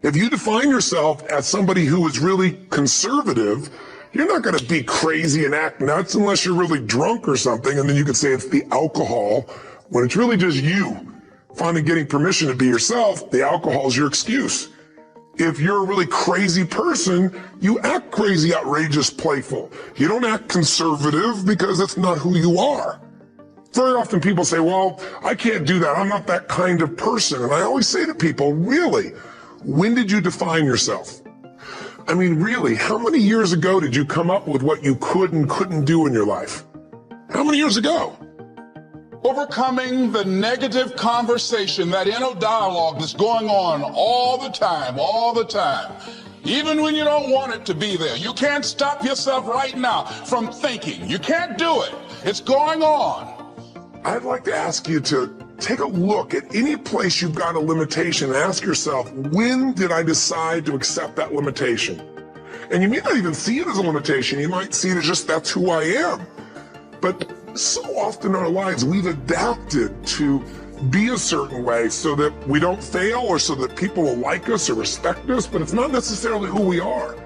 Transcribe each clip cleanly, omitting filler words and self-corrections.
If you define yourself as somebody who is really conservative, you're not going to be crazy and act nuts unless you're really drunk or something, and then you could say it's the alcohol, when it's really just you finally getting permission to be yourself. The alcohol is your excuse. If you're a really crazy person, you act crazy, outrageous, playful. You don't act conservative because that's not who you are. Very often people say, well, I can't do that. I'm not that kind of person. And I always say to people, really, when did you define yourself? I mean, really, how many years ago did you come up with what you could and couldn't do in your life? How many years ago? Overcoming the negative conversation, that inner dialogue that's going on all the time, even when you don't want it to be there. You can't stop yourself right now from thinking. You can't do it. It's going on. I'd like to ask you to take a look at any place you've got a limitation and ask yourself, when did I decide to accept that limitation? And you may not even see it as a limitation. You might see it as just that's who I am. But so often in our lives, we've adapted to be a certain way so that we don't fail or so that people will like us or respect us, but it's not necessarily who we are.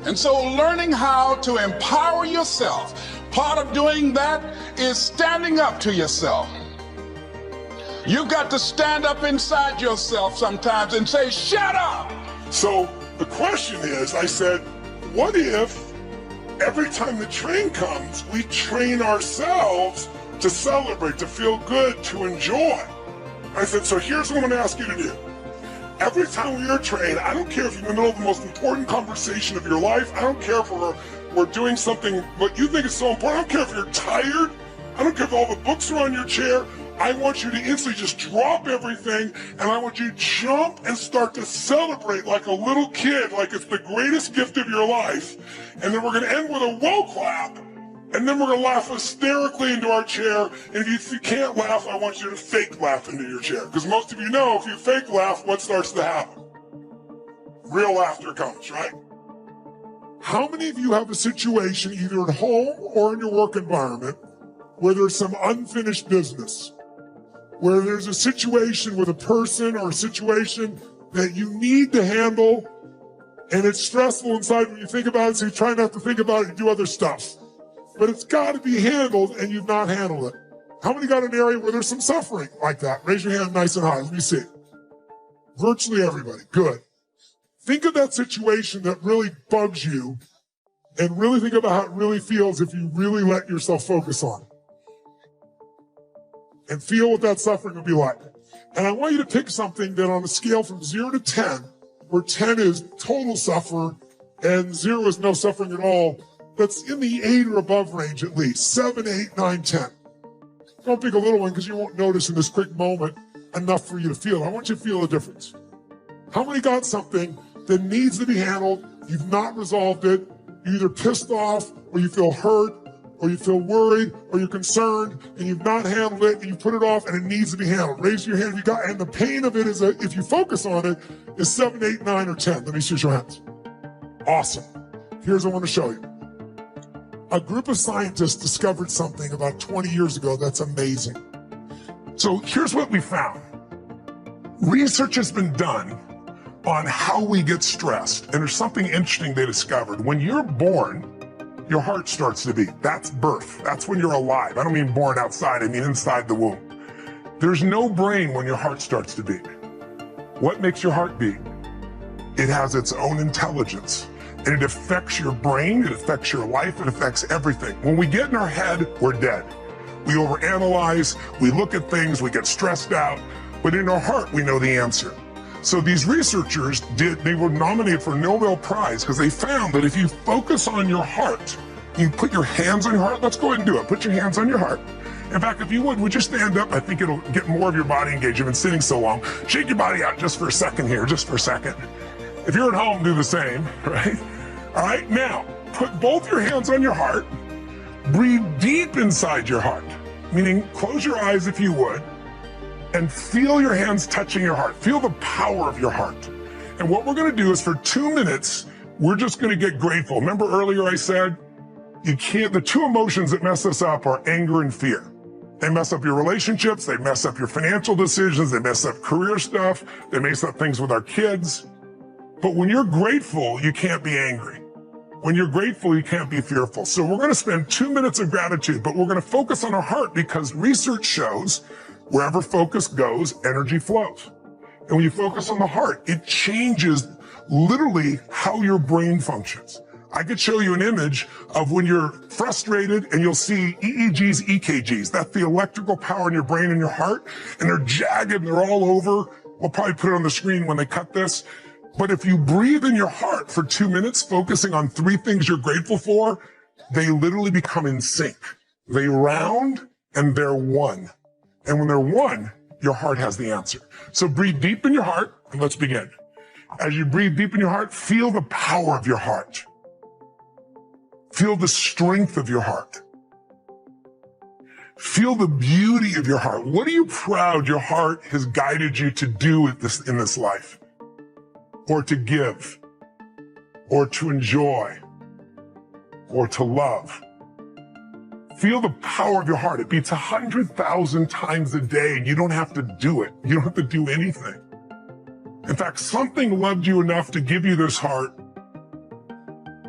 And so learning how to empower yourself, part of doing that is standing up to yourself. You've got to stand up inside yourself sometimes and say, shut up! So the question is, I said, what if every time the train comes, we train ourselves to celebrate, to feel good, to enjoy? I said, so here's what I'm going to ask you to do. Every time we're trained, I don't care if you're in the middle of the most important conversation of your life. I don't care if we're doing something what you think is so important. I don't care if you're tired. I don't care if all the books are on your chair. I want you to instantly just drop everything, and I want you to jump and start to celebrate like a little kid, like it's the greatest gift of your life. And then we're going to end with a whoa clap, and then we're going to laugh hysterically into our chair. And if you can't laugh, I want you to fake laugh into your chair. Because most of you know, if you fake laugh, what starts to happen? Real laughter comes, right? How many of you have a situation, either at home or in your work environment, where there's some unfinished business? Where there's a situation with a person or a situation that you need to handle, and it's stressful inside when you think about it, so you try not to think about it and do other stuff. But it's got to be handled, and you've not handled it. How many got an area where there's some suffering like that? Raise your hand nice and high. Let me see. Virtually everybody. Good. Think of that situation that really bugs you, and really think about how it really feels if you really let yourself focus on it. And feel what that suffering would be like. And I want you to pick something that on a scale from 0 to 10, where 10 is total suffer and 0 is no suffering at all, that's in the 8 or above range at least. 7, 8, 9, 10. Don't pick a little one because you won't notice in this quick moment enough for you to feel. I want you to feel the difference. How many got something that needs to be handled, you've not resolved it, you're either pissed off or you feel hurt, or you feel worried, or you're concerned, and you've not handled it, and you put it off, and it needs to be handled? Raise your hand if you got, and the pain of it is, if you focus on it, is 7, 8, 9, or 10. Let me see your hands. Awesome. Here's what I want to show you. A group of scientists discovered something about 20 years ago that's amazing. So here's what we found. Research has been done on how we get stressed, and there's something interesting they discovered. When you're born, your heart starts to beat. That's birth. That's when you're alive. I don't mean born outside, I mean inside the womb. There's no brain when your heart starts to beat. What makes your heart beat? It has its own intelligence, and it affects your brain, it affects your life, it affects everything. When we get in our head, we're dead. We overanalyze, we look at things, we get stressed out, but in our heart, we know the answer. So these researchers they were nominated for a Nobel Prize because they found that if you focus on your heart, you put your hands on your heart. Let's go ahead and do it. Put your hands on your heart. In fact, if you would you stand up? I think it'll get more of your body engaged. You've been sitting so long. Shake your body out just for a second here, just for a second. If you're at home, do the same, right? All right, now, put both your hands on your heart. Breathe deep inside your heart, meaning close your eyes if you would, and feel your hands touching your heart. Feel the power of your heart. And what we're gonna do is for 2 minutes, we're just gonna get grateful. Remember earlier I said, the two emotions that mess us up are anger and fear. They mess up your relationships, they mess up your financial decisions, they mess up career stuff, they mess up things with our kids. But when you're grateful, you can't be angry. When you're grateful, you can't be fearful. So we're going to spend 2 minutes of gratitude, but we're going to focus on our heart because research shows wherever focus goes, energy flows. And when you focus on the heart, it changes literally how your brain functions. I could show you an image of when you're frustrated and you'll see EEGs, EKGs. That's the electrical power in your brain and your heart. And they're jagged and they're all over. We'll probably put it on the screen when they cut this. But if you breathe in your heart for 2 minutes, focusing on 3 things you're grateful for, they literally become in sync. They round and they're one. And when they're one, your heart has the answer. So breathe deep in your heart and let's begin. As you breathe deep in your heart, feel the power of your heart. Feel the strength of your heart. Feel the beauty of your heart. What are you proud your heart has guided you to do in this life? Or to give, or to enjoy, or to love. Feel the power of your heart. It beats 100,000 times a day, and you don't have to do it. You don't have to do anything. In fact, something loved you enough to give you this heart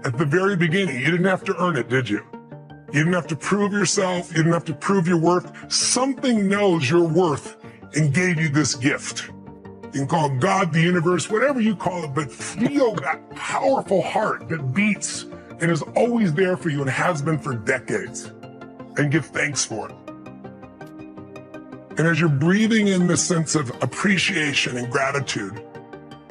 at the very beginning. You didn't have to earn it, did you? You didn't have to prove yourself. You didn't have to prove your worth. Something knows your worth and gave you this gift. You can call it God, the universe, whatever you call it, but feel that powerful heart that beats and is always there for you and has been for decades. And give thanks for it. And as you're breathing in this sense of appreciation and gratitude,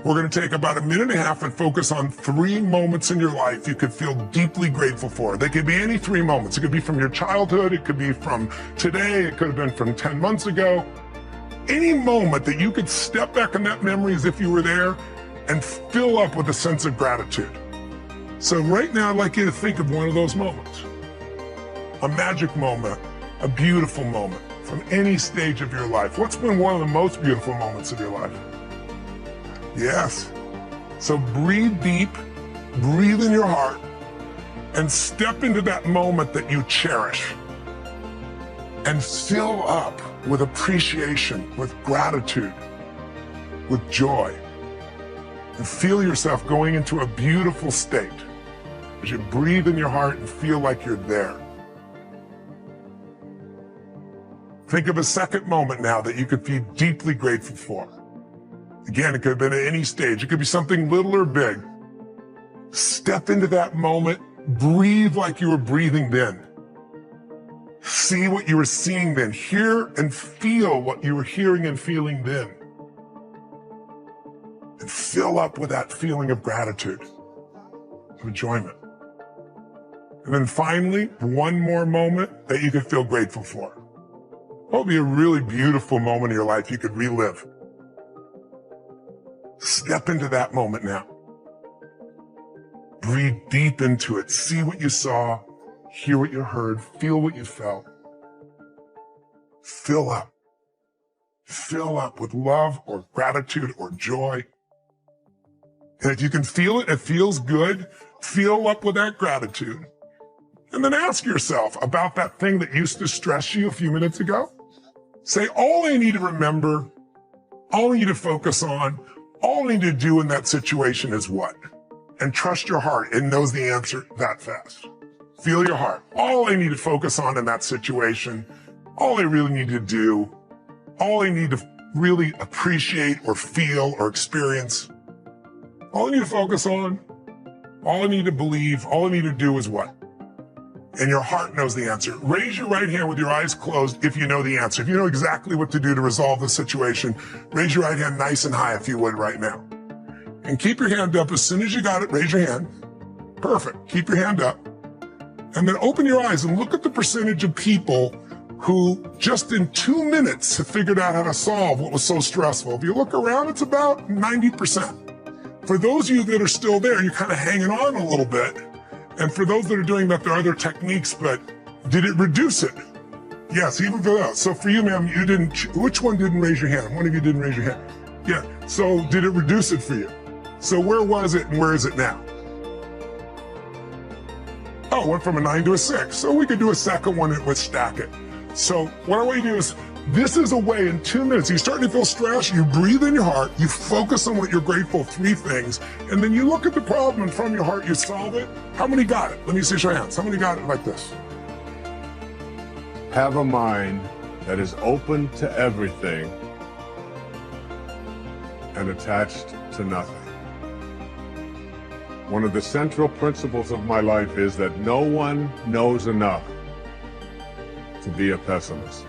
we're going to take about 1.5 minutes and focus on 3 moments in your life you could feel deeply grateful for. They could be any 3 moments. It could be from your childhood. It could be from today. It could have been from 10 months ago. Any moment that you could step back in that memory as if you were there and fill up with a sense of gratitude. So right now, I'd like you to think of one of those moments. A magic moment, a beautiful moment from any stage of your life. What's been one of the most beautiful moments of your life? Yes. So breathe deep, breathe in your heart, and step into that moment that you cherish. And fill up with appreciation, with gratitude, with joy. And feel yourself going into a beautiful state as you breathe in your heart and feel like you're there. Think of a second moment now that you could be deeply grateful for. Again, it could have been at any stage. It could be something little or big. Step into that moment, breathe like you were breathing then. See what you were seeing then. Hear and feel what you were hearing and feeling then. And fill up with that feeling of gratitude, of enjoyment. And then finally, one more moment that you could feel grateful for. What would be a really beautiful moment in your life you could relive? Step into that moment now. Breathe deep into it. See what you saw. Hear what you heard, feel what you felt. Fill up. Fill up with love or gratitude or joy. And if you can feel it, it feels good, fill up with that gratitude. And then ask yourself about that thing that used to stress you a few minutes ago. Say, all I need to remember, all I need to focus on, all I need to do in that situation is what? And trust your heart. It knows the answer that fast. Feel your heart. All I need to focus on in that situation, all I really need to do, all I need to really appreciate or feel or experience, all I need to focus on, all I need to believe, all I need to do is what? And your heart knows the answer. Raise your right hand with your eyes closed if you know the answer. If you know exactly what to do to resolve the situation, raise your right hand nice and high if you would right now. And keep your hand up. As soon as you got it, raise your hand. Perfect. Keep your hand up. And then open your eyes and look at the percentage of people who just in 2 minutes have figured out how to solve what was so stressful. If you look around, it's about 90%. For those of you that are still there, you're kind of hanging on a little bit. And for those that are doing that, there are other techniques, but did it reduce it? Yes, even for those. So for you, ma'am, you didn't, which one didn't raise your hand? One of you didn't raise your hand. Yeah, so did it reduce it for you? So where was it and where is it now? Oh, it went from a 9 to a 6. So we could do a second one and let's stack it. So what I want you to do is This is a way in 2 minutes, you're starting to feel stressed, you breathe in your heart, you focus on what you're grateful for, 3 things, and then you look at the problem and from your heart, you solve it. How many got it? Let me see your hands. How many got it like this? Have a mind that is open to everything and attached to nothing. One of the central principles of my life is that no one knows enough to be a pessimist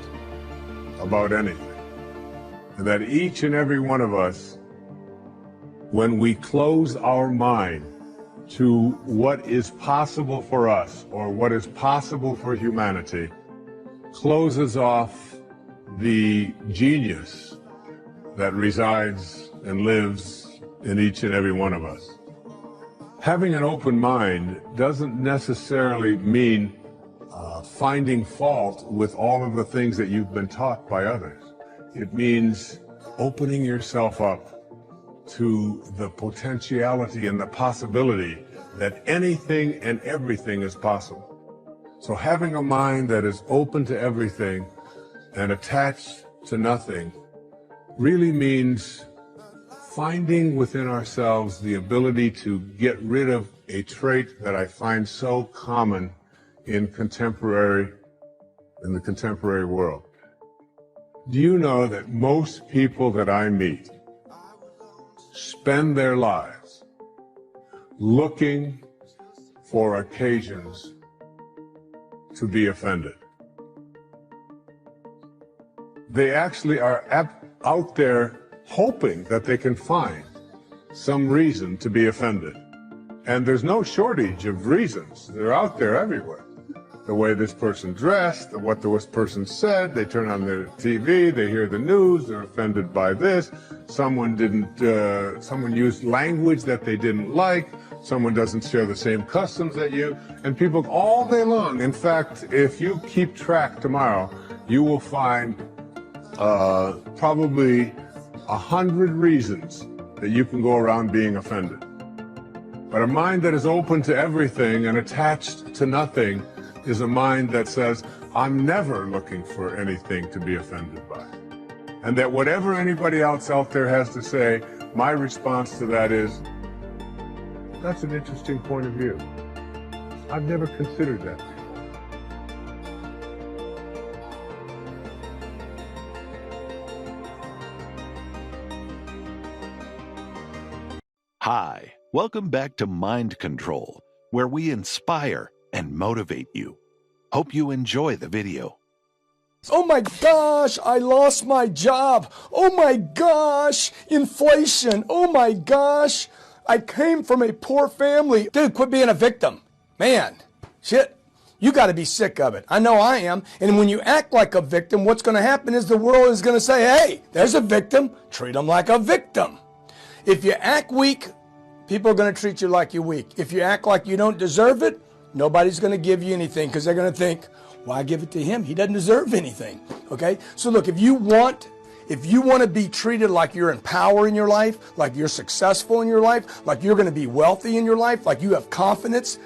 about anything. And that each and every one of us, when we close our mind to what is possible for us or what is possible for humanity, closes off the genius that resides and lives in each and every one of us. Having an open mind doesn't necessarily mean finding fault with all of the things that you've been taught by others. It means opening yourself up to the potentiality and the possibility that anything and everything is possible. So having a mind that is open to everything and attached to nothing really means finding within ourselves the ability to get rid of a trait that I find so common in the contemporary world. Do you know that most people that I meet spend their lives looking for occasions to be offended? They actually are out there hoping that they can find some reason to be offended. And there's no shortage of reasons. They're out there everywhere. The way this person dressed, what this person said, they turn on their TV, they hear the news, they're offended by this. Someone used language that they didn't like. Someone doesn't share the same customs that you. And people all day long. In fact, if you keep track tomorrow, you will find probably 100 reasons that you can go around being offended. But a mind that is open to everything and attached to nothing is a mind that says, I'm never looking for anything to be offended by. And that whatever anybody else out there has to say, my response to that is, that's an interesting point of view. I've never considered that before. Hi, welcome back to Mind Control, where we inspire and motivate you. Hope you enjoy the video. Oh my gosh, I lost my job. Oh my gosh, inflation. Oh my gosh, I came from a poor family. Dude, quit being a victim. Man, shit, you got to be sick of it. I know I am. And when you act like a victim, what's going to happen is the world is going to say, hey, there's a victim. Treat them like a victim. If you act weak, people are going to treat you like you're weak. If you act like you don't deserve it, nobody's going to give you anything because they're going to think, why give it to him? He doesn't deserve anything. Okay? So look, if you want to be treated like you're in power in your life, like you're successful in your life, like you're going to be wealthy in your life, like you have confidence,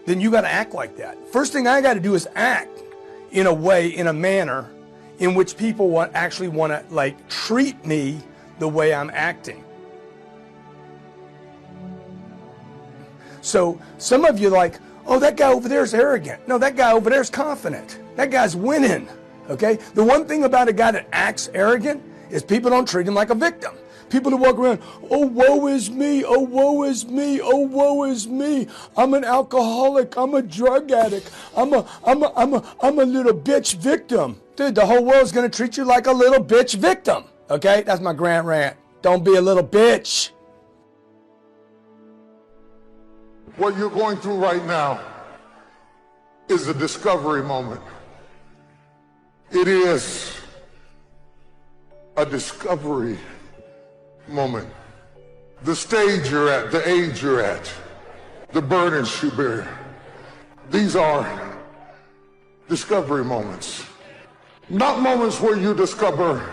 then you got to act like that. First thing I got to do is act in a way, in a manner in which people actually want to like treat me the way I'm acting. So some of you like, oh, that guy over there is arrogant. No, that guy over there is confident. That guy's winning, okay? The one thing about a guy that acts arrogant is people don't treat him like a victim. People who walk around, oh, woe is me, oh, woe is me, oh, woe is me. I'm an alcoholic, I'm a drug addict, I'm a little bitch victim. Dude, the whole world's gonna treat you like a little bitch victim, okay? That's my grand rant. Don't be a little bitch. What you're going through right now is a discovery moment. It is a discovery moment. The stage you're at, the age you're at, the burdens you bear, these are discovery moments. Not moments where you discover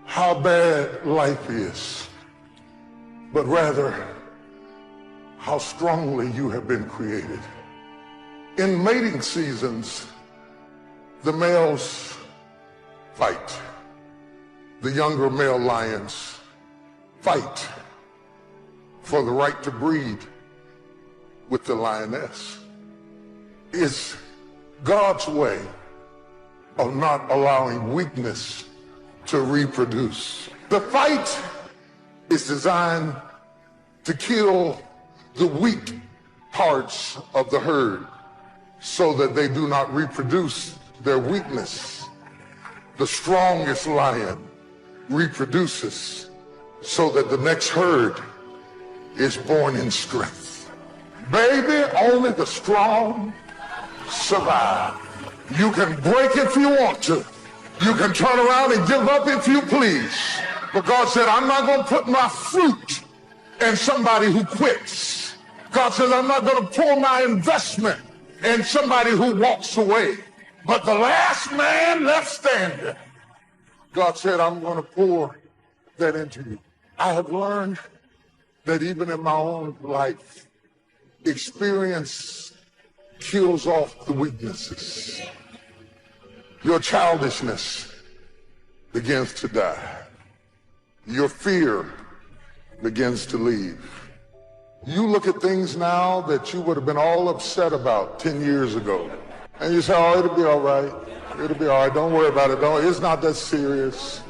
how bad life is, but rather how strongly you have been created. In mating seasons, the males fight. The younger male lions fight for the right to breed with the lioness. It's God's way of not allowing weakness to reproduce. The fight is designed to kill the weak parts of the herd so that they do not reproduce their weakness. The strongest lion reproduces so that the next herd is born in strength. Baby, only the strong survive. You can break if you want to. You can turn around and give up if you please. But God said, I'm not going to put my fruit in somebody who quits. God says, I'm not going to pour my investment in somebody who walks away. But the last man left standing, God said, I'm going to pour that into you. I have learned that even in my own life, experience kills off the weaknesses. Your childishness begins to die. Your fear begins to leave. You look at things now that you would have been all upset about 10 years ago. And you say, oh, it'll be all right. It'll be all right. Don't worry about it. It's not that serious.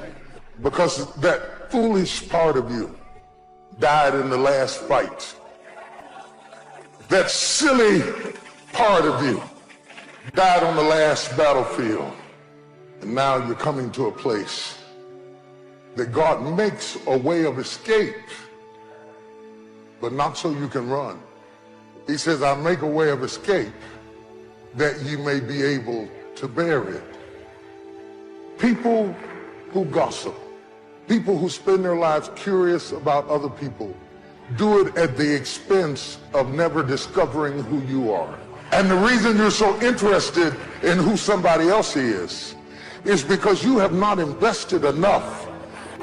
Because that foolish part of you died in the last fight. That silly part of you died on the last battlefield. And now you're coming to a place that God makes a way of escape, but not so you can run. He says, I'll make a way of escape that you may be able to bear it. People who gossip, people who spend their lives curious about other people, do it at the expense of never discovering who you are. And the reason you're so interested in who somebody else is because you have not invested enough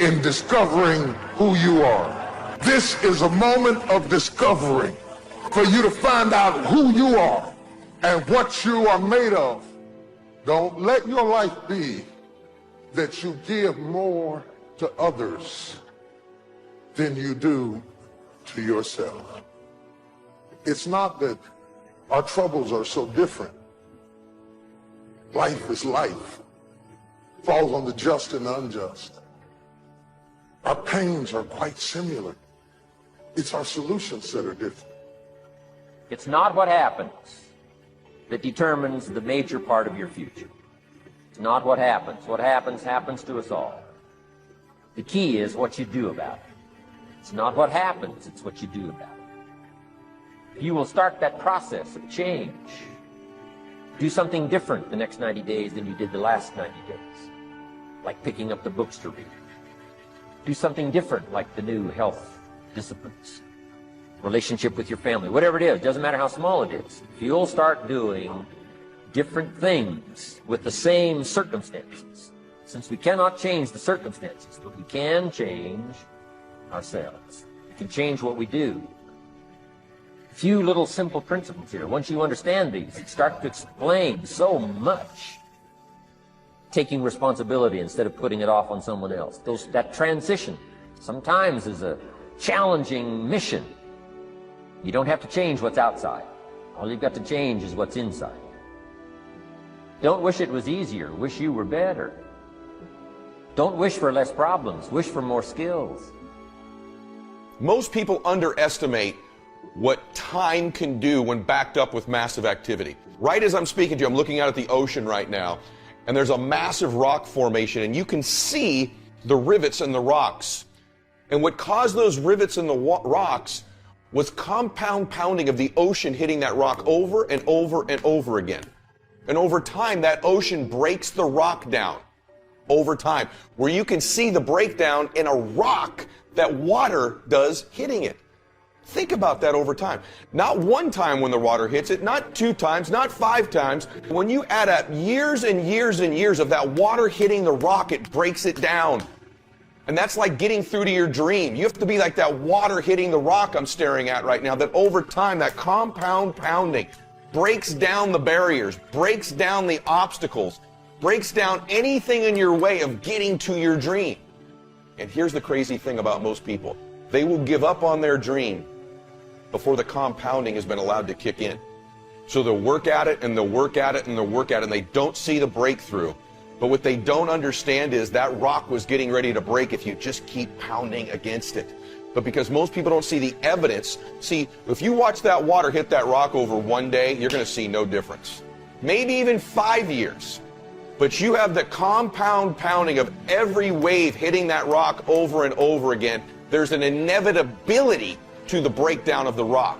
in discovering who you are. This is a moment of discovery for you to find out who you are and what you are made of. Don't let your life be that you give more to others than you do to yourself. It's not that our troubles are so different. Life is life. Falls on the just and the unjust. Our pains are quite similar. It's our solutions that are different. It's not what happens that determines the major part of your future. It's not what happens. What happens, happens to us all. The key is what you do about it. It's not what happens, it's what you do about it. You will start that process of change. Do something different the next 90 days than you did the last 90 days. Like picking up the books to read. Do something different, like the new health disciplines. Relationship with your family, whatever it is, doesn't matter how small it is. If you'll start doing different things with the same circumstances, since we cannot change the circumstances, but we can change ourselves. We can change what we do. A few little simple principles here. Once you understand these, it starts to explain so much. Taking responsibility instead of putting it off on someone else. That transition sometimes is a challenging mission. You don't have to change what's outside. All you've got to change is what's inside. Don't wish it was easier. Wish you were better. Don't wish for less problems. Wish for more skills. Most people underestimate what time can do when backed up with massive activity. Right as I'm speaking to you, I'm looking out at the ocean right now, and there's a massive rock formation, and you can see the rivets in the rocks. And what caused those rivets in the rocks was compound pounding of the ocean hitting that rock over and over and over again. And over time, that ocean breaks the rock down over time, where you can see the breakdown in a rock that water does hitting it. Think about that over time. Not one time when the water hits it, not 2 times, not 5 times. When you add up years and years and years of that water hitting the rock, it breaks it down. And that's like getting through to your dream. You have to be like that water hitting the rock I'm staring at right now, that over time, that compound pounding breaks down the barriers, breaks down the obstacles, breaks down anything in your way of getting to your dream. And here's the crazy thing about most people. They will give up on their dream before the compounding has been allowed to kick in. So they'll work at it and they'll work at it and they'll work at it and they don't see the breakthrough. But what they don't understand is that rock was getting ready to break if you just keep pounding against it. But because most people don't see the evidence, see, if you watch that water hit that rock over one day, you're going to see no difference. Maybe even 5 years. But you have the compound pounding of every wave hitting that rock over and over again. There's an inevitability to the breakdown of the rock.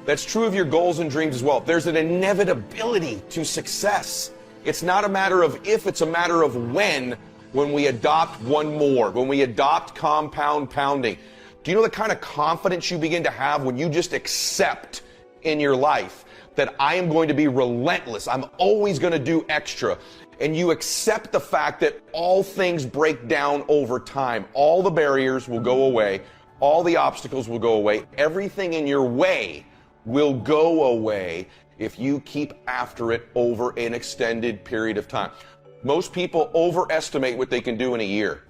That's true of your goals and dreams as well. There's an inevitability to success. It's not a matter of if, it's a matter of when we adopt one more, when we adopt compound pounding. Do you know the kind of confidence you begin to have when you just accept in your life that I am going to be relentless, I'm always going to do extra, and you accept the fact that all things break down over time. All the barriers will go away, all the obstacles will go away, everything in your way will go away if you keep after it over an extended period of time. Most people overestimate what they can do in a year.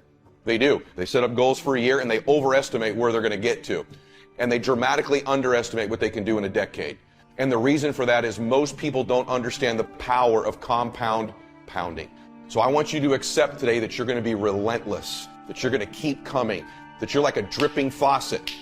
They do. They set up goals for a year and they overestimate where they're going to get to. And they dramatically underestimate what they can do in a decade. And the reason for that is most people don't understand the power of compound pounding. So I want you to accept today that you're going to be relentless, that you're going to keep coming, that you're like a dripping faucet.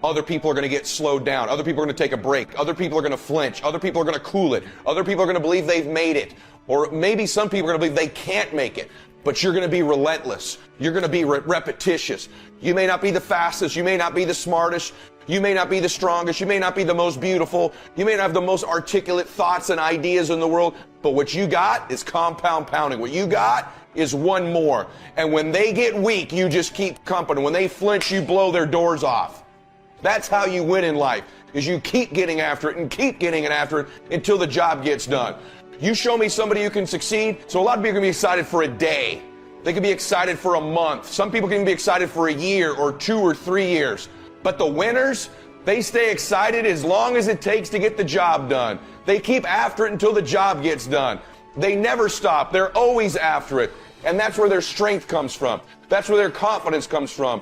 Other people are going to get slowed down. Other people are going to take a break. Other people are going to flinch. Other people are going to cool it. Other people are going to believe they've made it. Or maybe some people are going to believe they can't make it. But you're going to be relentless. You're going to be repetitious. You may not be the fastest. You may not be the smartest. You may not be the strongest. You may not be the most beautiful. You may not have the most articulate thoughts and ideas in the world. But what you got is compound pounding. What you got is one more. And when they get weak, you just keep company. When they flinch, you blow their doors off. That's how you win in life, is you keep getting after it and keep getting after it until the job gets done. You show me somebody who can succeed. So a lot of people can be excited for a day. They can be excited for a month. Some people can be excited for a year or 2 or 3 years. But the winners, they stay excited as long as it takes to get the job done. They keep after it until the job gets done. They never stop. They're always after it. And that's where their strength comes from. That's where their confidence comes from,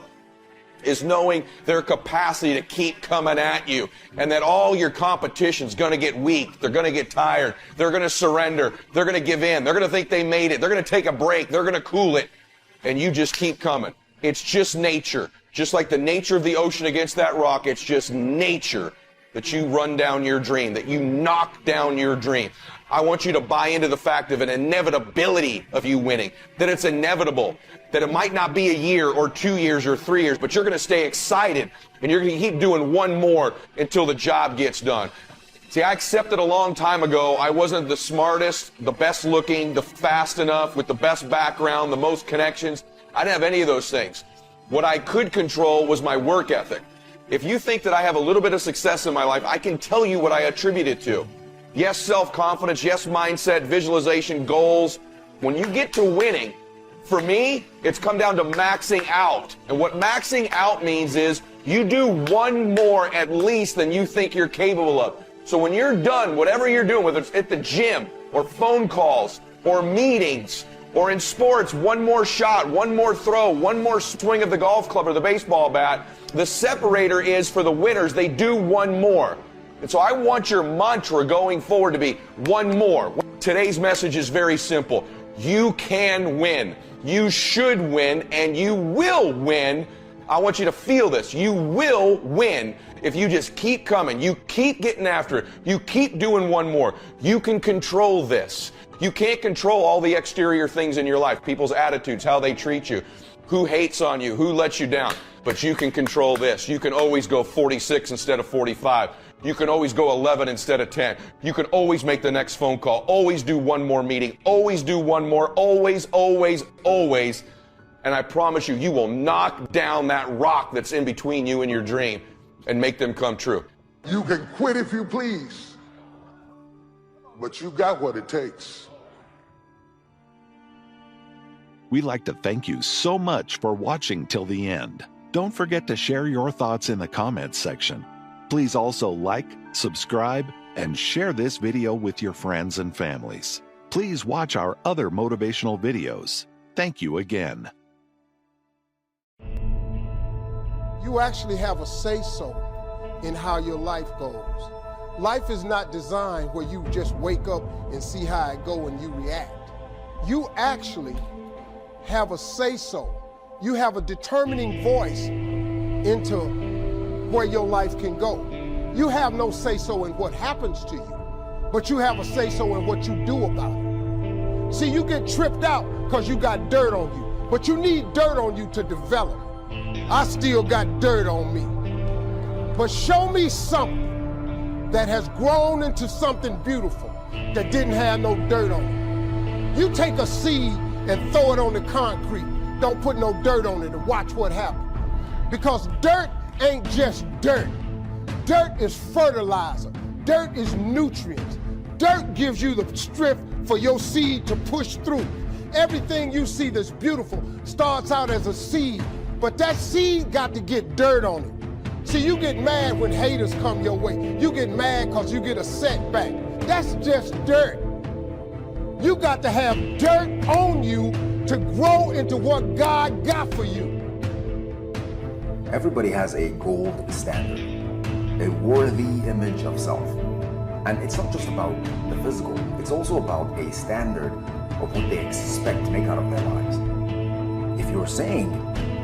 is knowing their capacity to keep coming at you, and that all your competition's going to get weak. They're going to get tired. They're going to surrender. They're going to give in. They're going to think they made it. They're going to take a break. They're going to cool it. And you just keep coming. It's just nature. Just like the nature of the ocean against that rock, it's just nature that you run down your dream, that you knock down your dream. I want you to buy into the fact of an inevitability of you winning, that it's inevitable, that it might not be a year or 2 years or 3 years, but you're going to stay excited and you're going to keep doing one more until the job gets done. See, I accepted a long time ago I wasn't the smartest, the best looking, the fast enough, with the best background, the most connections. I didn't have any of those things. What I could control was my work ethic. If you think that I have a little bit of success in my life, I can tell you what I attribute it to. Yes, self-confidence. Yes, mindset, visualization, goals. When you get to winning, for me, it's come down to maxing out. And what maxing out means is you do one more at least than you think you're capable of. So when you're done, whatever you're doing, whether it's at the gym or phone calls or meetings or in sports, one more shot, one more throw, one more swing of the golf club or the baseball bat, the separator is for the winners, they do one more. And so I want your mantra going forward to be one more. Today's message is very simple. You can win. You should win, and you will win. I want you to feel this. You will win if you just keep coming. You keep getting after it. You keep doing one more. You can control this. You can't control all the exterior things in your life, people's attitudes, how they treat you, who hates on you, who lets you down. But you can control this. You can always go 46 instead of 45. You can always go 11 instead of 10. You can always make the next phone call. Always do one more meeting. Always do one more. Always, always, always. And I promise you, you will knock down that rock that's in between you and your dream and make them come true. You can quit if you please, but you got what it takes. We'd like to thank you so much for watching till the end. Don't forget to share your thoughts in the comments section. Please also like, subscribe, and share this video with your friends and families. Please watch our other motivational videos. Thank you again. You actually have a say-so in how your life goes. Life is not designed where you just wake up and see how it go and you react. You actually have a say-so. You have a determining voice into where your life can go. You have no say-so in what happens to you, but you have a say-so in what you do about it. See, you get tripped out because you got dirt on you, but you need dirt on you to develop. I still got dirt on me. But show me something that has grown into something beautiful that didn't have no dirt on it. You take a seed and throw it on the concrete. Don't put no dirt on it and watch what happens. Because dirt ain't just dirt. Dirt is fertilizer. Dirt is nutrients. Dirt gives you the strength for your seed to push through. Everything you see that's beautiful starts out as a seed, but that seed got to get dirt on it. See, you get mad when haters come your way. You get mad because you get a setback. That's just dirt. You got to have dirt on you to grow into what God got for you. Everybody has a gold standard, a worthy image of self. And it's not just about the physical, it's also about a standard of what they expect to make out of their lives. If you're saying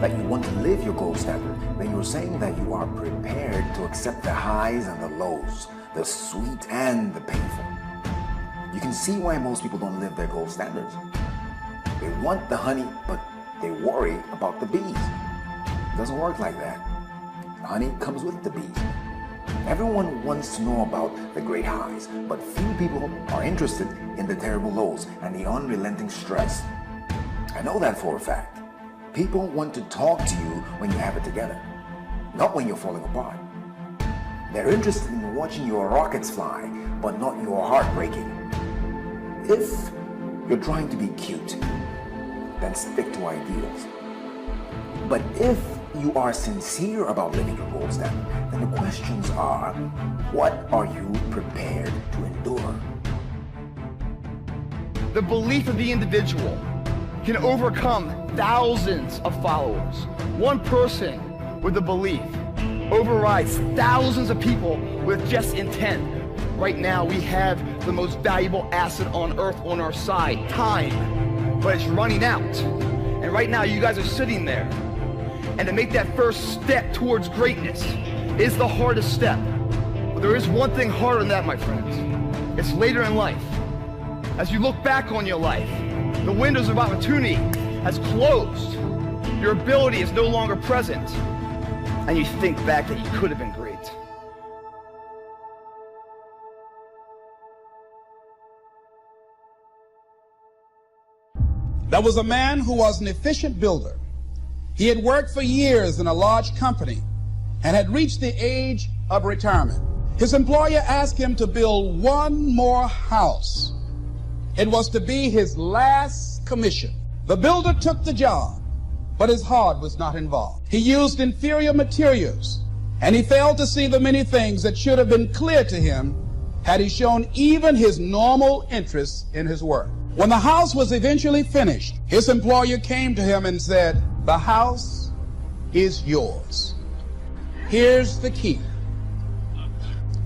that you want to live your gold standard, then you're saying that you are prepared to accept the highs and the lows, the sweet and the painful. You can see why most people don't live their gold standards. They want the honey, but they worry about the bees. It doesn't work like that. Honey comes with the bees. Everyone wants to know about the great highs, but few people are interested in the terrible lows and the unrelenting stress. I know that for a fact. People want to talk to you when you have it together, not when you're falling apart. They're interested in watching your rockets fly, but not your heart breaking. If you're trying to be cute, then stick to ideals. But if you are sincere about living your gold standard, then the questions are, what are you prepared to endure? The belief of the individual can overcome thousands of followers. One person with a belief overrides thousands of people with just intent. Right now, we have the most valuable asset on earth on our side, time, but it's running out. And right now, you guys are sitting there. And to make that first step towards greatness is the hardest step. But there is one thing harder than that, my friends. It's later in life. As you look back on your life, the windows of opportunity has closed. Your ability is no longer present. And you think back that you could have been great. There was a man who was an efficient builder. He had worked for years in a large company and had reached the age of retirement. His employer asked him to build one more house. It was to be his last commission. The builder took the job, but his heart was not involved. He used inferior materials, and he failed to see the many things that should have been clear to him had he shown even his normal interest in his work. When the house was eventually finished, his employer came to him and said, "The house is yours. Here's the key.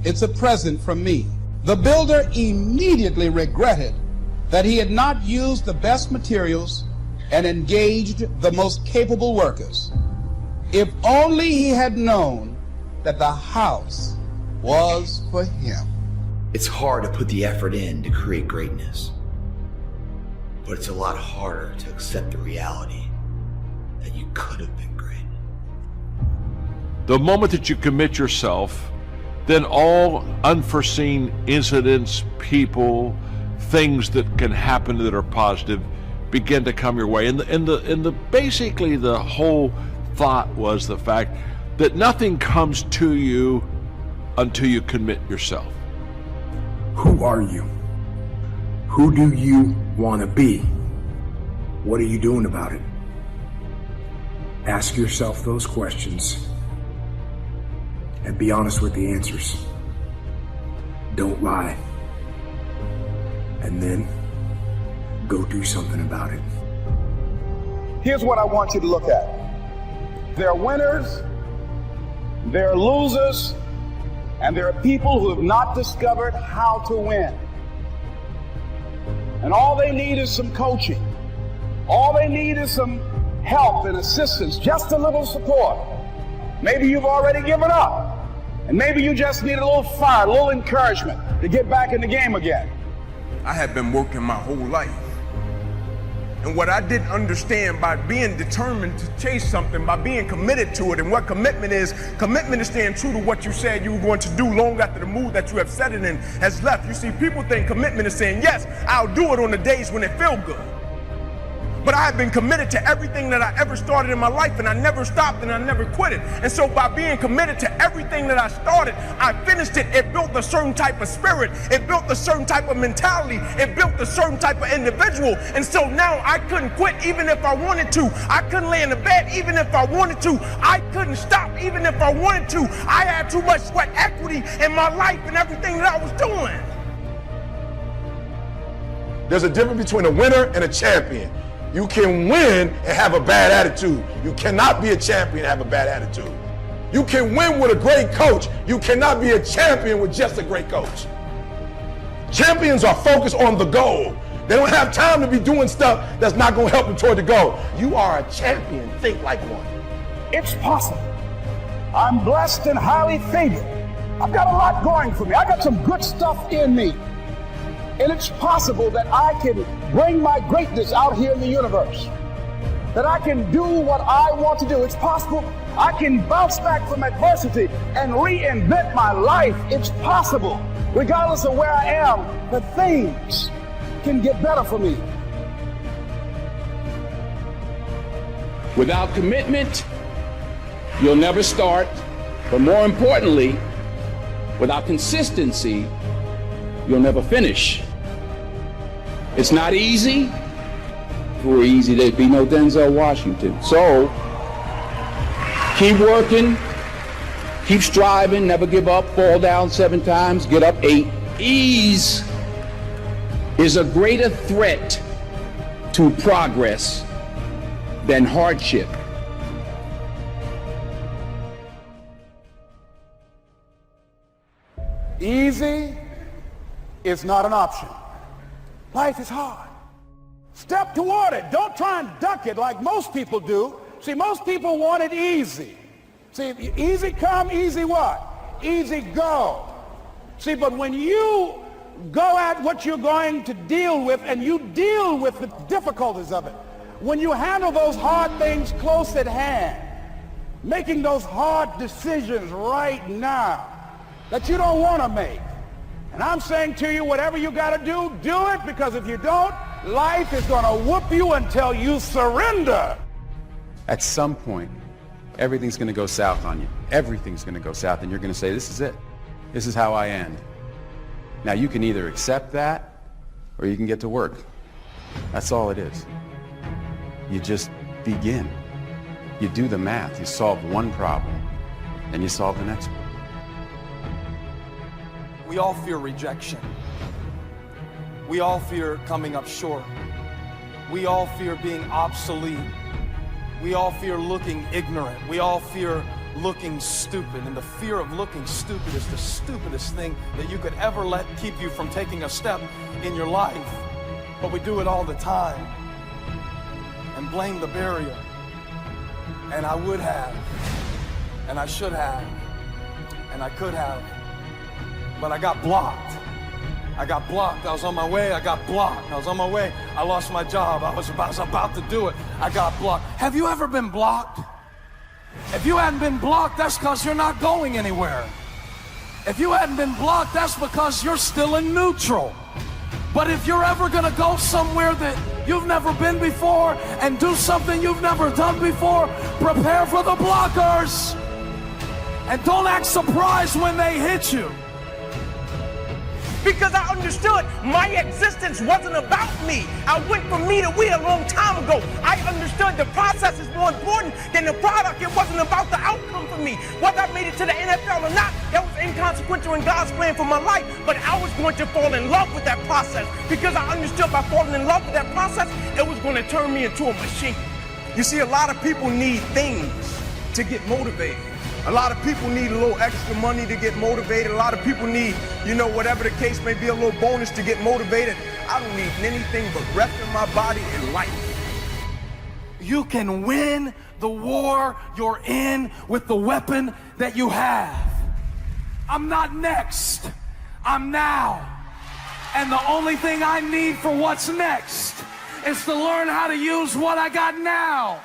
It's a present from me." The builder immediately regretted that he had not used the best materials and engaged the most capable workers. If only he had known that the house was for him. It's hard to put the effort in to create greatness, but it's a lot harder to accept the reality that you could have been great. The moment that you commit yourself, then all unforeseen incidents, people, things that can happen that are positive begin to come your way. And basically the whole thought was the fact that nothing comes to you until you commit yourself. Who are you? Who do you want to be? What are you doing about it? Ask yourself those questions and be honest with the answers. Don't lie. And then go do something about it. Here's what I want you to look at. There are winners, there are losers, and there are people who have not discovered how to win. And all they need is some coaching. All they need is some help and assistance, just a little support. Maybe you've already given up, and maybe you just need a little fire, a little encouragement to get back in the game again. I have been working my whole life. And what I didn't understand, by being determined to chase something, by being committed to it, and what commitment is staying true to what you said you were going to do long after the mood that you have set it in has left. You see, people think commitment is saying, yes, I'll do it on the days when it feels good. But I have been committed to everything that I ever started in my life, and I never stopped and I never quit it. And so by being committed to everything that I started, I finished it. It built a certain type of spirit. It built a certain type of mentality. It built a certain type of individual. And so now I couldn't quit even if I wanted to. I couldn't lay in the bed even if I wanted to. I couldn't stop even if I wanted to. I had too much sweat equity in my life and everything that I was doing. There's a difference between a winner and a champion. You can win and have a bad attitude. You cannot be a champion and have a bad attitude. You can win with a great coach. You cannot be a champion with just a great coach. Champions are focused on the goal. They don't have time to be doing stuff that's not going to help them toward the goal. You are a champion. Think like one. It's possible. I'm blessed and highly favored. I've got a lot going for me. I got some good stuff in me. And it's possible that I can bring my greatness out here in the universe. That I can do what I want to do. It's possible I can bounce back from adversity and reinvent my life. It's possible, regardless of where I am, that things can get better for me. Without commitment, you'll never start. But more importantly, without consistency, you'll never finish. It's not easy. If it were easy, there'd be no Denzel Washington. So, keep working, keep striving, never give up, fall down 7 times, get up 8. Ease is a greater threat to progress than hardship. Easy is not an option. Life is hard. Step toward it. Don't try and duck it like most people do. See, most people want it easy. See, easy come, easy what? Easy go. See, but when you go at what you're going to deal with and you deal with the difficulties of it, when you handle those hard things close at hand, making those hard decisions right now that you don't want to make, and I'm saying to you, whatever you got to do, do it, because if you don't, life is going to whoop you until you surrender. At some point, everything's going to go south on you. Everything's going to go south, and you're going to say, this is it. This is how I end. Now, you can either accept that, or you can get to work. That's all it is. You just begin. You do the math. You solve one problem, and you solve the next one. We all fear rejection. We all fear coming up short. We all fear being obsolete. We all fear looking ignorant. We all fear looking stupid. And the fear of looking stupid is the stupidest thing that you could ever let keep you from taking a step in your life. But we do it all the time and blame the barrier. And I would have, and I should have, and I could have. But I got blocked. I got blocked. I was on my way. I got blocked. I was on my way. I lost my job. I was about to do it. I got blocked. Have you ever been blocked? If you hadn't been blocked, that's because you're not going anywhere. If you hadn't been blocked, that's because you're still in neutral. But if you're ever going to go somewhere that you've never been before and do something you've never done before, prepare for the blockers. And don't act surprised when they hit you. Because I understood my existence wasn't about me. I went from me to we a long time ago. I understood the process is more important than the product. It wasn't about the outcome for me. Whether I made it to the NFL or not, that was inconsequential. inconsequential in God's plan for my life, but I was going to fall in love with that process because I understood by falling in love with that process, it was going to turn me into a machine. You see, a lot of people need things to get motivated. A lot of people need a little extra money to get motivated. A lot of people need, you know, whatever the case may be, a little bonus to get motivated. I don't need anything but breath in my body and life. You can win the war you're in with the weapon that you have. I'm not next, I'm now. And the only thing I need for what's next is to learn how to use what I got now.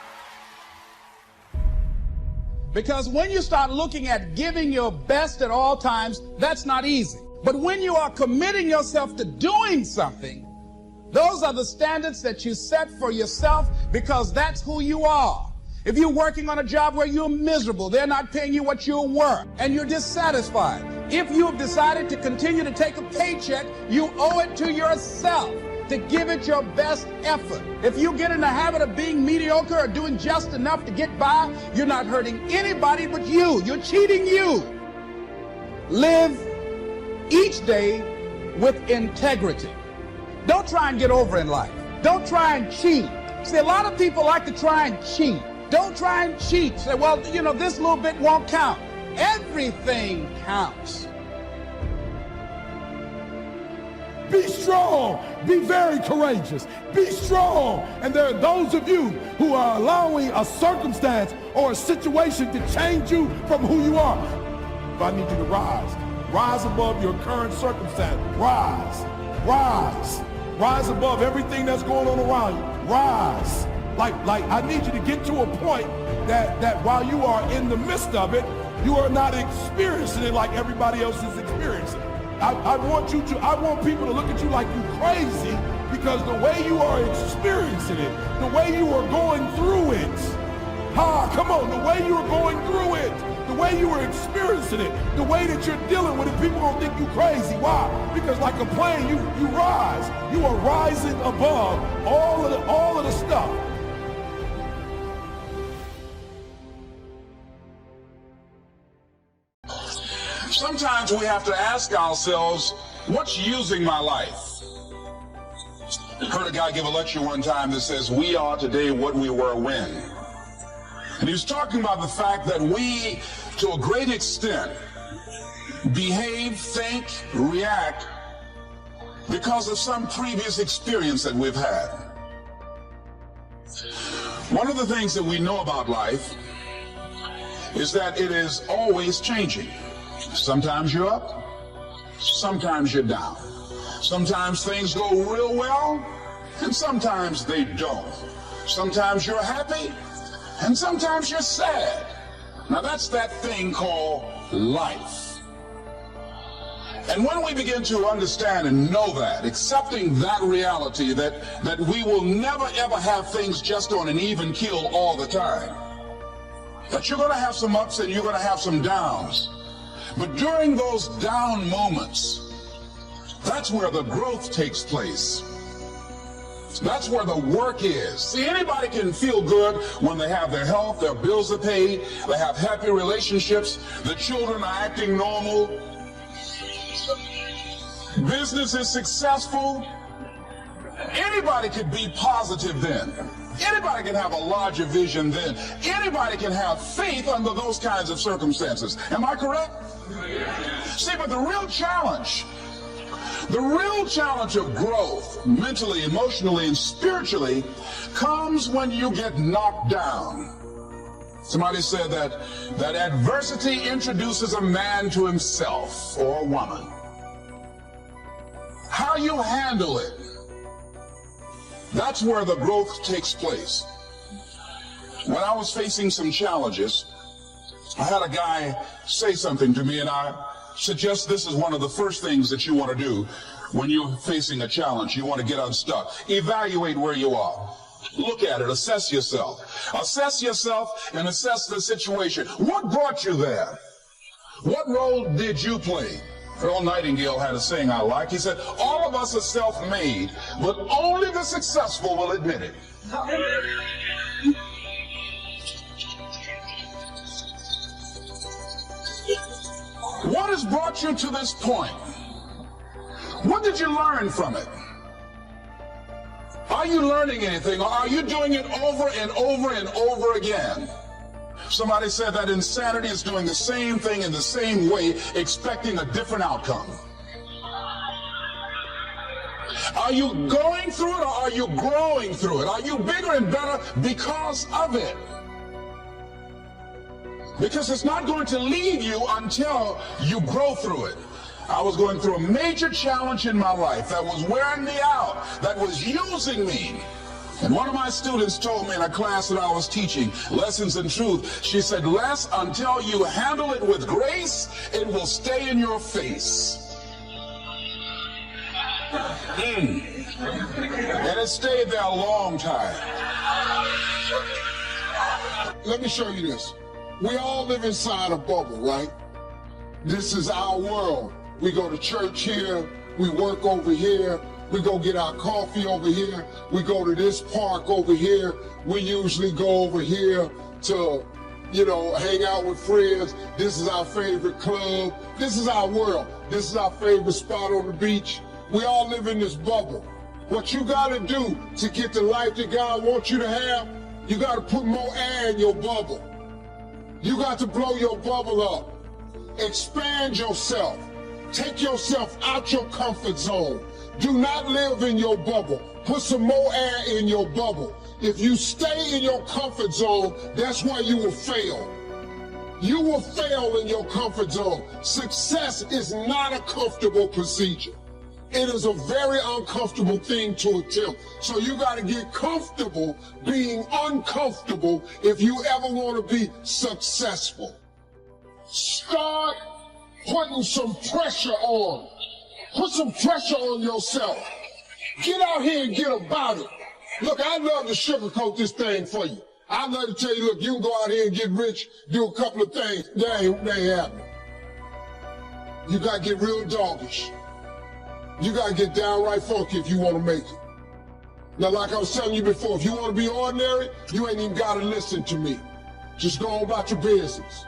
Because when you start looking at giving your best at all times, that's not easy. But when you are committing yourself to doing something, those are the standards that you set for yourself because that's who you are. If you're working on a job where you're miserable, they're not paying you what you're worth, and you're dissatisfied. If you've decided to continue to take a paycheck, you owe it to yourself to give it your best effort. If you get in the habit of being mediocre or doing just enough to get by, you're not hurting anybody but you. You're cheating you. Live each day with integrity. Don't try and get over in life. Don't try and cheat. See, a lot of people like to try and cheat. Don't try and cheat. Say, well, you know, this little bit won't count. Everything counts. Be strong. Be very courageous. Be strong. And there are those of you who are allowing a circumstance or a situation to change you from who you are. But I need you to rise. Rise above your current circumstance. Rise. Rise. Rise above everything that's going on around you. Rise. Like I need you to get to a point that while you are in the midst of it, you are not experiencing it like everybody else is experiencing it. I want people to look at you like you crazy because the way you are experiencing it, the way you are going through it, come on, the way you are going through it, the way you are experiencing it, the way that you're dealing with it, people don't think you crazy. Why? Because like a plane, you rise. You are rising above all of the stuff. Sometimes we have to ask ourselves, what's using my life? I heard a guy give a lecture one time that says, we are today what we were when. And he was talking about the fact that we, to a great extent, behave, think, react because of some previous experience that we've had. One of the things that we know about life is that it is always changing. Sometimes you're up, sometimes you're down. Sometimes things go real well, and sometimes they don't. Sometimes you're happy, and sometimes you're sad. Now that's that thing called life. And when we begin to understand and know that, accepting that reality that we will never ever have things just on an even keel all the time, that you're going to have some ups and you're going to have some downs. But during those down moments, that's where the growth takes place. That's where the work is. See, anybody can feel good when they have their health, their bills are paid, they have happy relationships, the children are acting normal, business is successful. Anybody could be positive then. Anybody can have a larger vision then. Anybody can have faith under those kinds of circumstances. Am I correct? See, but the real challenge of growth, mentally, emotionally, and spiritually, comes when you get knocked down. Somebody said that adversity introduces a man to himself or a woman. How you handle it, that's where the growth takes place. When I was facing some challenges, I had a guy say something to me, and I suggest this is one of the first things that you want to do when you're facing a challenge. You want to get unstuck. Evaluate where you are. Look at it. Assess yourself. Assess yourself and assess the situation. What brought you there? What role did you play? Earl Nightingale had a saying I like. He said, all of us are self-made, but only the successful will admit it. What has brought you to this point? What did you learn from it? Are you learning anything, or are you doing it over and over and over again? Somebody said that insanity is doing the same thing in the same way, expecting a different outcome. Are you going through it, or are you growing through it? Are you bigger and better because of it? Because it's not going to leave you until you grow through it. I was going through a major challenge in my life that was wearing me out, that was using me. And one of my students told me in a class that I was teaching, Lessons in Truth, she said, Les, until you handle it with grace, it will stay in your face. And it stayed there a long time. Let me show you this. We all live inside a bubble, right? This is our world. We go to church here, we work over here, we go get our coffee over here, we go to this park over here, we usually go over here to, hang out with friends. This is our favorite club. This is our world. This is our favorite spot on the beach. We all live in this bubble. What you gotta do to get the life that God wants you to have, you gotta put more air in your bubble. You got to blow your bubble up. Expand yourself. Take yourself out your comfort zone. Do not live in your bubble. Put some more air in your bubble. If you stay in your comfort zone, that's where you will fail. You will fail in your comfort zone. Success is not a comfortable procedure. It is a very uncomfortable thing to attempt. So you got to get comfortable being uncomfortable if you ever want to be successful. Start putting some pressure on. Put some pressure on yourself. Get out here and get about it. Look, I'd love to sugarcoat this thing for you. I'd love to tell you, look, you can go out here and get rich, do a couple of things. That ain't happening. You got to get real doggish. You got to get downright funky if you want to make it. Now, like I was telling you before, if you want to be ordinary, you ain't even got to listen to me. Just go on about your business.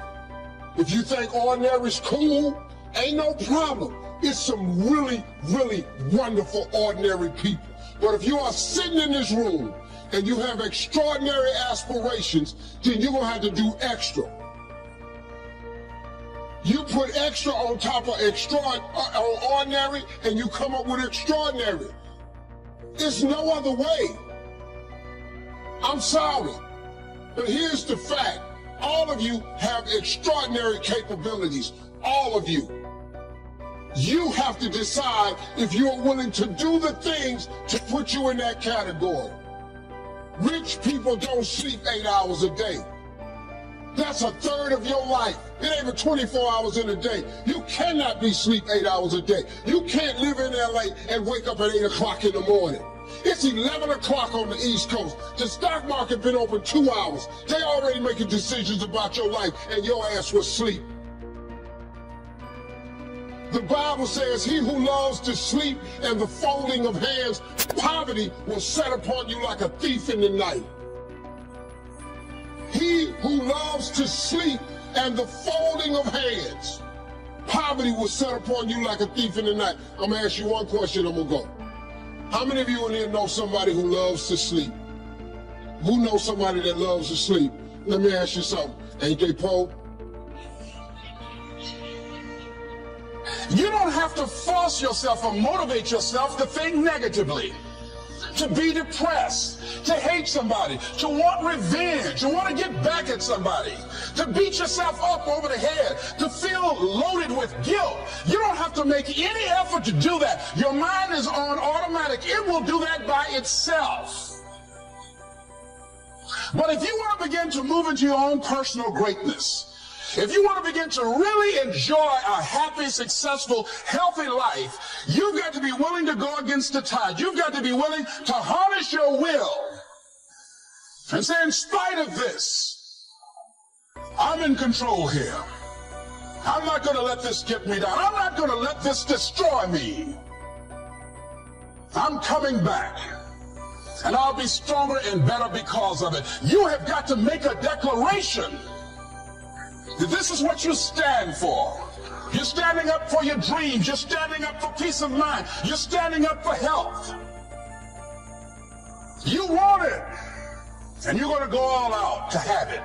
If you think ordinary is cool, ain't no problem. It's some really, really wonderful ordinary people. But if you are sitting in this room and you have extraordinary aspirations, then you're going to have to do extra. You put extra on top of ordinary, and you come up with extraordinary. It's no other way. I'm sorry, but here's the fact. All of you have extraordinary capabilities. All of you. You have to decide if you're willing to do the things to put you in that category. Rich people don't sleep 8 hours a day. That's a third of your life. It ain't even 24 hours in a day. You cannot be sleep 8 hours a day. You can't live in LA and wake up at 8 o'clock in the morning. It's 11 o'clock on the East Coast. The stock market been open 2 hours. They already making decisions about your life, and your ass was asleep. The Bible says, he who loves to sleep and the folding of hands, poverty will set upon you like a thief in the night. He who loves to sleep and the folding of hands, poverty will set upon you like a thief in the night. I'm gonna ask you one question, I'm gonna go. How many of you in here know somebody who loves to sleep? Who knows somebody that loves to sleep? Let me ask you something. Ain't they Pope? You don't have to force yourself or motivate yourself to think negatively, to be depressed, to hate somebody, to want revenge, to want to get back at somebody, to beat yourself up over the head, to feel loaded with guilt. You don't have to make any effort to do that. Your mind is on automatic. It will do that by itself. But if you want to begin to move into your own personal greatness, if you want to begin to really enjoy a happy, successful, healthy life, you've got to be willing to go against the tide. You've got to be willing to harness your will and say, in spite of this, I'm in control here. I'm not going to let this get me down. I'm not going to let this destroy me. I'm coming back. And I'll be stronger and better because of it. You have got to make a declaration. This is what you stand for. You're standing up for your dreams. You're standing up for peace of mind. You're standing up for health. You want it, and you're going to go all out to have it.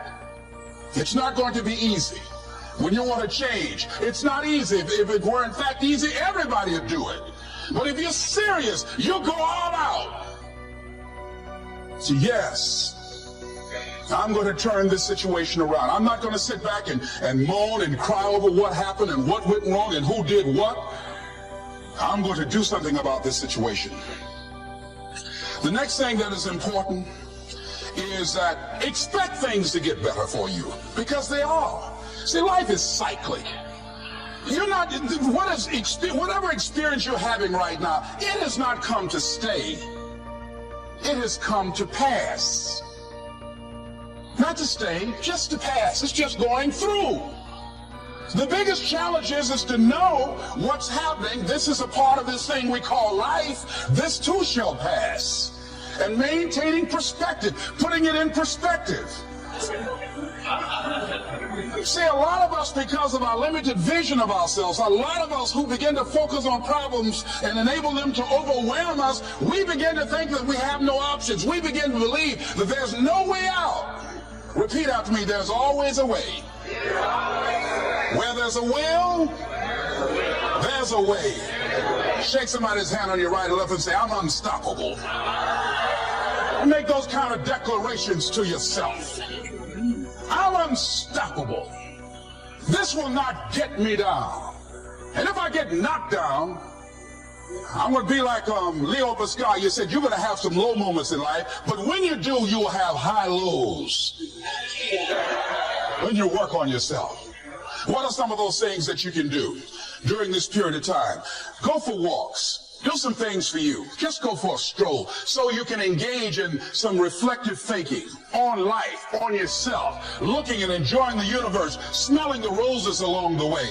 It's not going to be easy. When you want to change, it's not easy. If it were in fact easy, everybody would do it. But if you're serious, you'll go all out. So yes, I'm going to turn this situation around. I'm not going to sit back and moan and cry over what happened and what went wrong and who did what. I'm going to do something about this situation. The next thing that is important is that expect things to get better for you, because they are. See, life is cyclic. You're not, whatever experience you're having right now, it has not come to stay. It has come to pass. Not to stay, just to pass. It's just going through. The biggest challenge is to know what's happening. This is a part of this thing we call life. This too shall pass. And maintaining perspective, putting it in perspective. See, a lot of us, because of our limited vision of ourselves, a lot of us who begin to focus on problems and enable them to overwhelm us, we begin to think that we have no options. We begin to believe that there's no way out. Repeat after me, there's always a way. Where there's a will, there's a way. Shake somebody's hand on your right or left and say, I'm unstoppable. Make those kind of declarations to yourself. I'm unstoppable. This will not get me down. And if I get knocked down, I'm going to be like Leo Pascal. You said you're going to have some low moments in life, but when you do, you will have high lows. When you work on yourself. What are some of those things that you can do during this period of time? Go for walks. Do some things for you. Just go for a stroll so you can engage in some reflective thinking on life, on yourself, looking and enjoying the universe, smelling the roses along the way.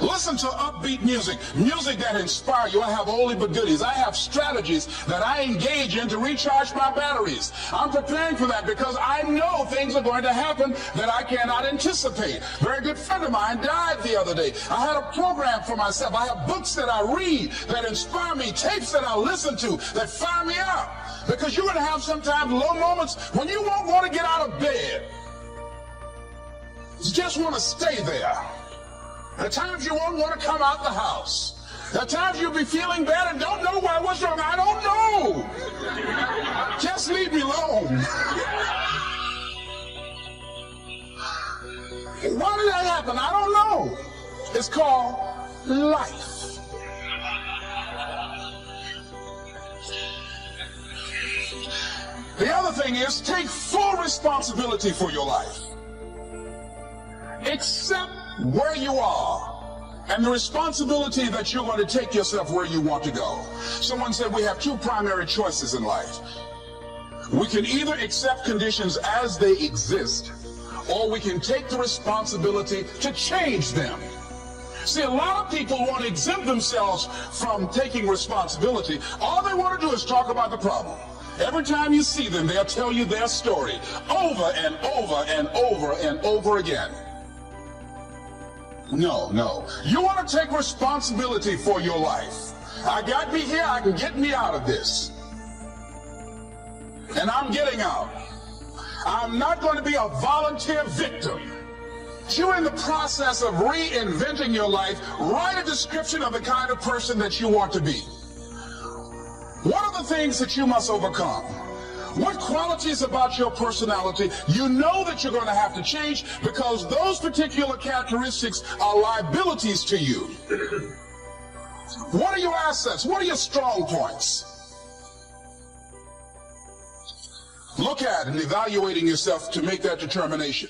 Listen to upbeat music, music that inspires you. I have oldie but goodies. I have strategies that I engage in to recharge my batteries. I'm preparing for that because I know things are going to happen that I cannot anticipate. A very good friend of mine died the other day. I had a program for myself. I have books that I read that inspire me, tapes that I listen to that fire me up. Because you're going to have sometimes low moments when you won't want to get out of bed. You just want to stay there. At times you won't want to come out the house. At times you'll be feeling bad and don't know why. What's wrong? I don't know. Just leave me alone. Why did that happen? I don't know. It's called life. The other thing is take full responsibility for your life. Accept where you are and the responsibility that you're going to take yourself where you want to go. Someone said we have two primary choices in life. We can either accept conditions as they exist, or we can take the responsibility to change them. See, a lot of people want to exempt themselves from taking responsibility. All they want to do is talk about the problem. Every time you see them, they'll tell you their story over and over and over and over again. No. You want to take responsibility for your life. I got me here, I can get me out of this. And I'm getting out. I'm not going to be a volunteer victim. You're in the process of reinventing your life. Write a description of the kind of person that you want to be. What are the things that you must overcome? What qualities about your personality you know that you're going to have to change because those particular characteristics are liabilities to you? What are your assets? What are your strong points? Look at and evaluating yourself to make that determination.